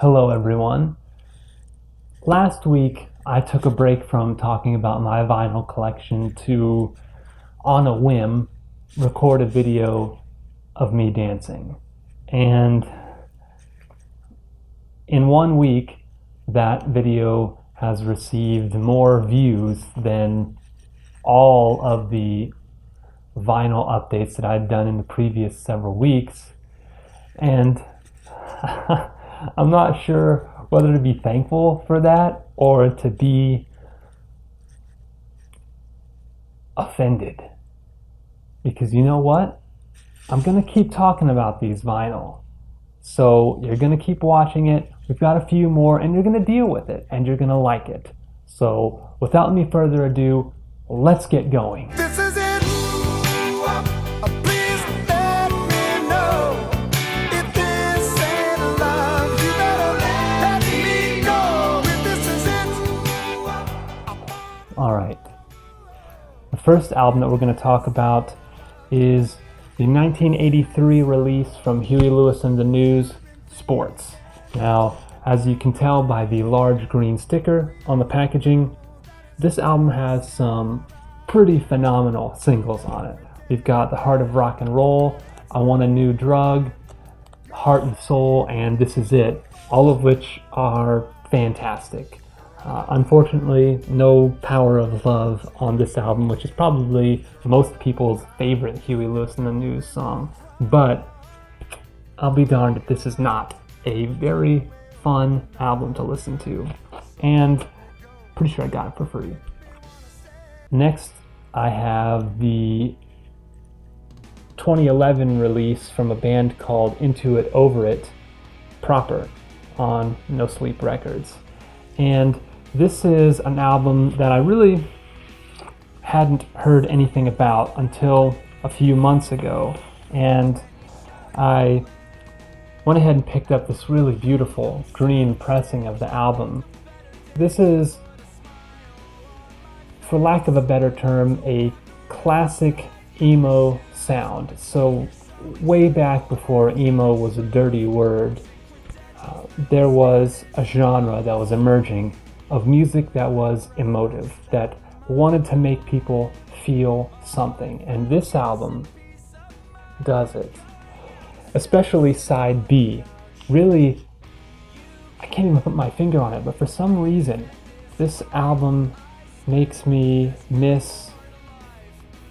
Hello everyone. Last week I took a break from talking about my vinyl collection to, on a whim, record a video of me dancing. And in 1 week, that video has received more views than all of the vinyl updates that I'd done in the previous several weeks. And I'm not sure whether to be thankful for that or to be offended. Because you know what? I'm going to keep talking about these vinyl. So you're going to keep watching it. We've got a few more and you're going to deal with it and you're going to like it. So without any further ado, let's get going. This is it. Please let me know if this ain't love. You better let me know if this is it. All right. The first album that we're going to talk about is the 1983 release from Huey Lewis and the News, Sports. Now, as you can tell by the large green sticker on the packaging, this album has some pretty phenomenal singles on it. We've got The Heart of Rock and Roll, I Want a New Drug, Heart and Soul, and This Is It, all of which are fantastic. Unfortunately, no Power of Love on this album, which is probably most people's favorite Huey Lewis and the News song. But I'll be darned if this is not a very fun album to listen to. And pretty sure I got it for free. Next, I have the 2011 release from a band called Into It, Over It, Proper, on No Sleep Records. And this is an album that I really hadn't heard anything about until a few months ago. And I went ahead and picked up this really beautiful green pressing of the album. This is, for lack of a better term, a classic emo sound. So way back before emo was a dirty word, there was a genre that was emerging of music that was emotive, that wanted to make people feel something. And this album does it. Especially side B. Really, I can't even put my finger on it, but for some reason, this album makes me miss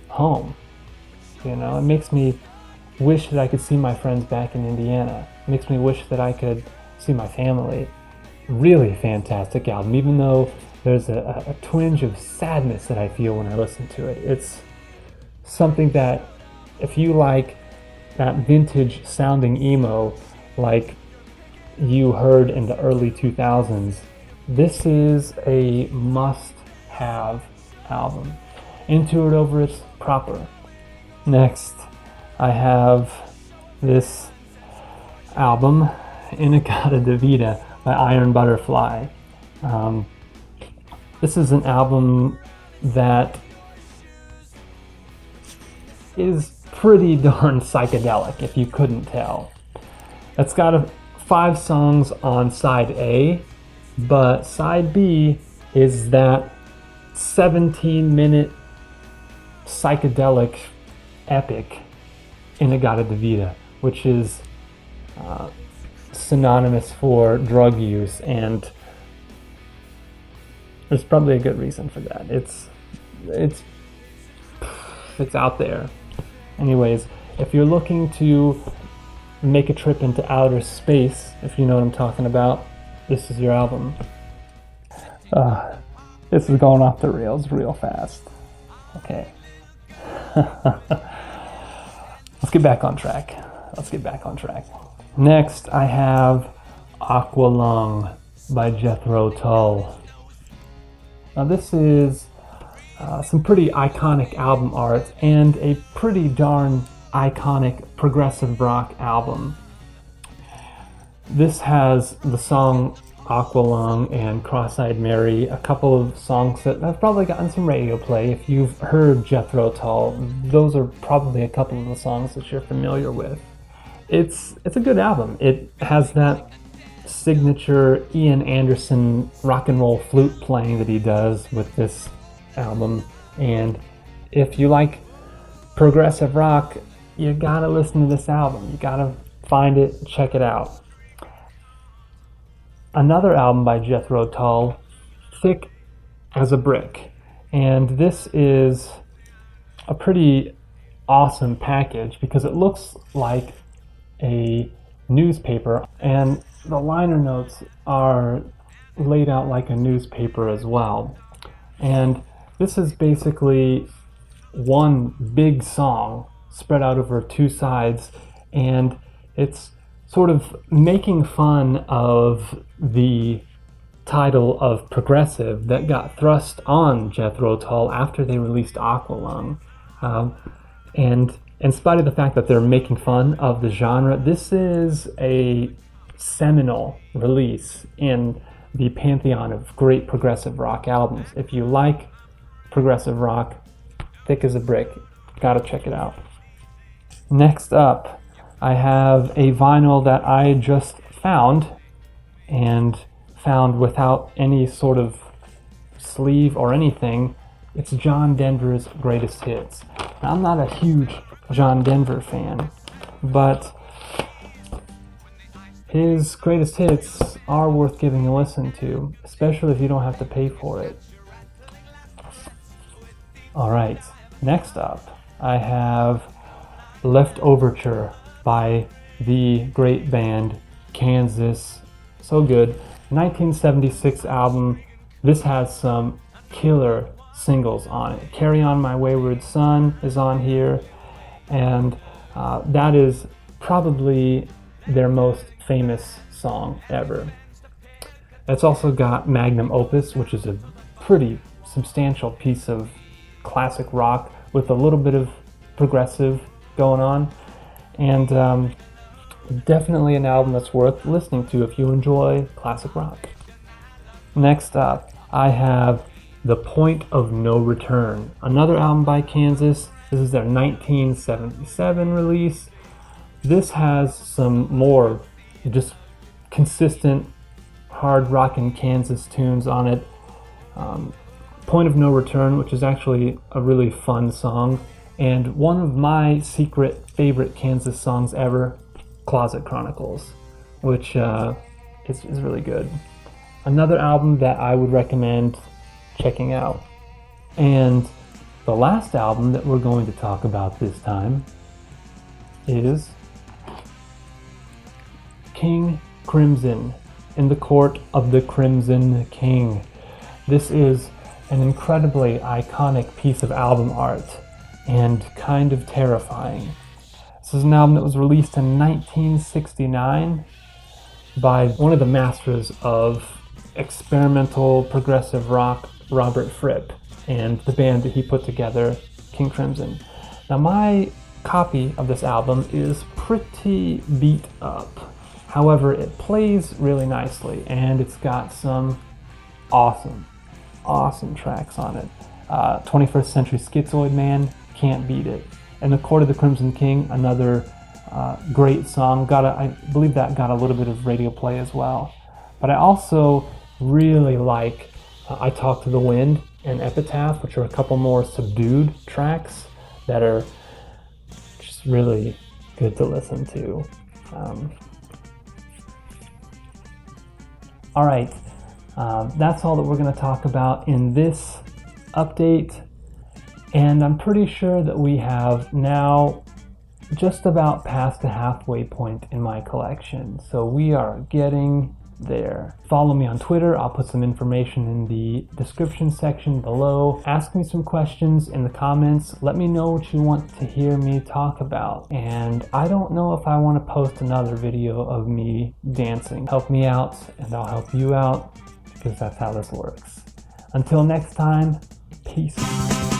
home. You know, it makes me wish that I could see my friends back in Indiana. It makes me wish that I could see my family. Really fantastic album, even though there's a twinge of sadness that I feel when I listen to it. It's something that, if you like that vintage sounding emo like you heard in the early 2000s, this is a must-have album. Into It, Over It, Proper. Next, I have this album, In-A-Gadda-Da-Vida by Iron Butterfly. This is an album that is pretty darn psychedelic, if you couldn't tell. It's got 5 songs on side A, but side B is that 17-minute psychedelic epic In-A-Gadda-Da-Vida, which is synonymous for drug use, and there's probably a good reason for that. It's out there. Anyways, if you're looking to make a trip into outer space, if you know what I'm talking about, this is your album. This is going off the rails real fast. Okay. Let's get back on track. Next, I have Aqualung by Jethro Tull. Now this is some pretty iconic album art and a pretty darn iconic progressive rock album. This has the song Aqualung and Cross-Eyed Mary, a couple of songs that have probably gotten some radio play. If you've heard Jethro Tull, those are probably a couple of the songs that you're familiar with. It's a good album. It has that signature Ian Anderson rock and roll flute playing that he does with this album. And if you like progressive rock, you gotta listen to this album. You gotta find it, check it out. Another album by Jethro Tull, Thick as a Brick. And this is a pretty awesome package because it looks like a newspaper, and the liner notes are laid out like a newspaper as well. And this is basically one big song spread out over two sides, and it's sort of making fun of the title of progressive that got thrust on Jethro Tull after they released Aqualung. And in spite of the fact that they're making fun of the genre, this is a seminal release in the pantheon of great progressive rock albums. If you like progressive rock, Thick as a Brick, gotta check it out. Next up, I have a vinyl that I just found, and found without any sort of sleeve or anything. It's John Denver's Greatest Hits. Now, I'm not a huge John Denver fan, but his greatest hits are worth giving a listen to, especially if you don't have to pay for it. Alright, next up, I have Leftoverture by the great band Kansas. So good. 1976 album. This has some killer singles on it. Carry On My Wayward Son is on here, and that is probably their most famous song ever. It's also got Magnum Opus, which is a pretty substantial piece of classic rock with a little bit of progressive going on, and definitely an album that's worth listening to if you enjoy classic rock. Next up, I have The Point of No Return, another album by Kansas. This is their 1977 release. This has some more just consistent hard rockin' Kansas tunes on it. Point of No Return, which is actually a really fun song, and one of my secret favorite Kansas songs ever, Closet Chronicles, which is really good. Another album that I would recommend checking out. And the last album that we're going to talk about this time is King Krimson, In the Court of the Crimson King. This is an incredibly iconic piece of album art and kind of terrifying. This is an album that was released in 1969 by one of the masters of experimental progressive rock, Robert Fripp, and the band that he put together, King Krimson. Now, my copy of this album is pretty beat up. However, it plays really nicely, and it's got some awesome tracks on it. 21st Century Schizoid Man, can't beat it. And The Court of the Crimson King, another great song. I believe that got a little bit of radio play as well. But I also really like I Talk to the Wind and Epitaph, which are a couple more subdued tracks that are just really good to listen to. All right, that's all that we're going to talk about in this update. And I'm pretty sure that we have now just about past the halfway point in my collection. So we are getting there. Follow me on Twitter. I'll put some information in the description section below. Ask me some questions in the comments. Let me know what you want to hear me talk about. And I don't know if I want to post another video of me dancing. Help me out and I'll help you out, because that's how this works. Until next time, peace.